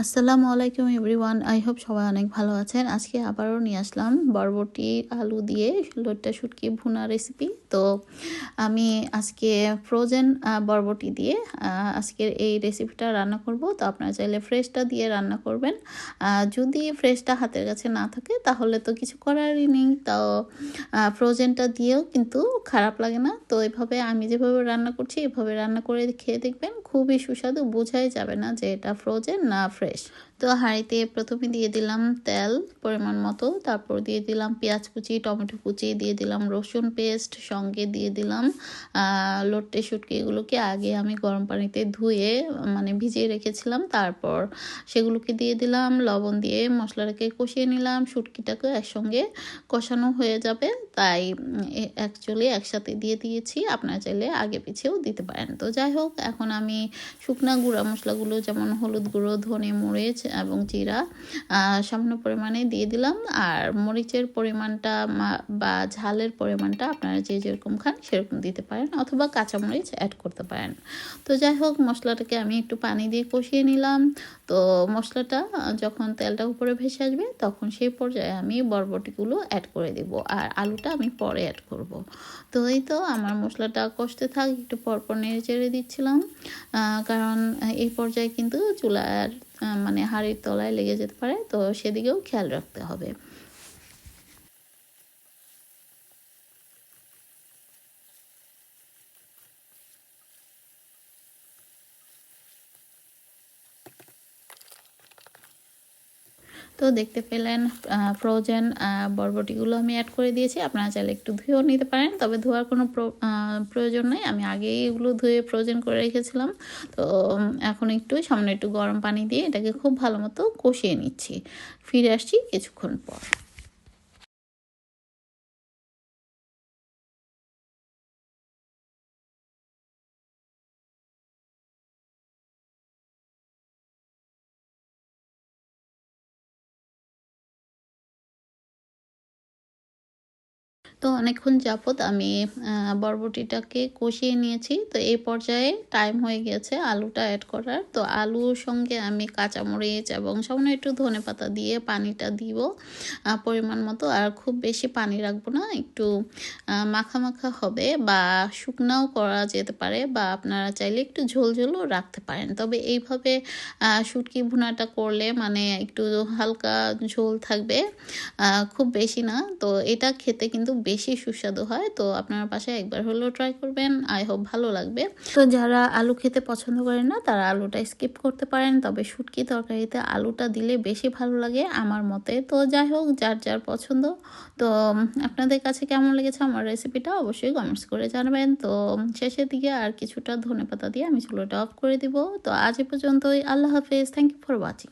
আসসালামু আলাইকুম everyone. I hope সবাই অনেক ভালো আছেন। আজকে আবারও নিয়ে আসলাম বরবটি আলু দিয়ে লইট্টা শুটকি ভুনা রেসিপি। তো আমি আজকে ফ্রোজেন বরবটি দিয়ে আজকের এই রেসিপিটা রান্না করব। তো আপনারা চাইলে ফ্রেশটা দিয়ে রান্না করবেন। যদি ফ্রেশটা হাতের কাছে না থাকে তাহলে তো কিছু করারই নেই। তাও ফ্রোজেনটা দিয়েও কিন্তু খারাপ লাগে না। তো এভাবে আমি যেভাবে রান্না করছি এভাবে রান্না করে খেয়ে দেখবেন, খুবই সুস্বাদু, বোঝাই যাবে না যে এটা ফ্রোজেন না ফ্রেশ। তো হাঁড়িতে প্রথমে দিয়ে দিলাম তেল পরিমাণ মতো, তারপর দিয়ে দিলাম পেঁয়াজ কুচি, টমেটো কুচি, দিয়ে দিলাম রসুন পেস্ট, সঙ্গে দিয়ে দিলাম লোট্টে শুটকি। এগুলোকে আগে আমি গরম পানিতে ধুয়ে ভিজিয়ে রেখেছিলাম। তারপর সেগুলোকে দিয়ে দিলাম, লবণ দিয়ে মশলাটাকে কষিয়ে নিলাম। শুটকিটাকে একসঙ্গে কষানো হয়ে যাবে, তাই অ্যাকচুয়ালি একসাথে দিয়ে দিয়েছি। আপনারা চাইলে আগে পিছেও দিতে পারেন। তো যাই হোক, এখন আমি শুকনা গুঁড়া মশলাগুলো যেমন হলুদ গুঁড়ো, ধনে, মরিচ এবং জিরা সামান্য পরিমাণে দিয়ে দিলাম। আর মরিচের পরিমাণটা বা ঝালের পরিমাণটা আপনারা যে যেরকম খান সেরকম দিতে পারেন, অথবা কাঁচামরিচ অ্যাড করতে পারেন। তো যাই হোক, মশলাটাকে আমি একটু পানি দিয়ে কষিয়ে নিলাম। তো মশলাটা যখন তেলটা উপরে ভেসে আসবে তখন সেই পর্যায়ে আমি বরবটিগুলো অ্যাড করে দেব, আর আলুটা আমি পরে অ্যাড করব। তো এই তো আমার মশলাটা কষতে থাক, একটু পরপর নেড়ে চেড়ে দিচ্ছিলাম, কারণ এই পর্যায়ে কিন্তু চুলার হাঁড়ির তলায় লেগে যেতে পারে, তো সেদিকেও খেয়াল রাখতে হবে। তো দেখতে পেলেন ফ্রোজেন বরবটিগুলো আমি অ্যাড করে দিয়েছি। আপনারা চাইলে একটু ধুয়েও নিতে পারেন, তবে ধোয়ার কোনো প্রয়োজন নেই। আমি আগেই এগুলো ধুয়ে ফ্রোজেন করে রেখেছিলাম। তো এখন সামান্য একটু গরম পানি দিয়ে এটাকে খুব ভালো মতো কষিয়ে নিচ্ছি। ফিরে আসছি কিছুক্ষণ পর। তো অনেকক্ষণ যাবত আমি বরবটিটাকে কষিয়ে নিয়েছি। তো এই পর্যায়ে টাইম হয়ে গেছে আলুটা অ্যাড করার। তো আলুর সঙ্গে আমি কাঁচামরিচ এবং সামান্য একটু ধনেপাতা দিয়ে পানিটা দিব পরিমাণ মতো। আর খুব বেশি পানি রাখবো না, একটু মাখা মাখা হবে, বা শুকনাও করা যেতে পারে, বা আপনারা চাইলে একটু ঝোল ঝোলও রাখতে পারেন। তবে এইভাবে শুটকি ভুনাটা করলে একটু হালকা ঝোল থাকবে, খুব বেশি না। তো এটা খেতে কিন্তু বেশি সুস্বাদু হয়। তো আপনার বাসায় একবার হলেও ট্রাই করবেন, আই হোপ ভালো লাগবে। তো যারা আলু খেতে পছন্দ করেন না তারা আলুটা স্কিপ করতে পারেন, তবে শুটকি তরকারিতে আলুটা দিলে বেশি ভালো লাগে আমার মতে। তো যাই হোক, যার যার পছন্দ। তো আপনাদের কাছে কেমন লেগেছে আমার রেসিপিটা অবশ্যই কমেন্টস করে জানাবেন। তো শেষের দিকে আর কিছুটা ধনেপাতা দিয়ে আমি চুলাটা অফ করে দিব। তো আজ এ পর্যন্তই। আল্লাহ হাফেজ। Thank you for watching.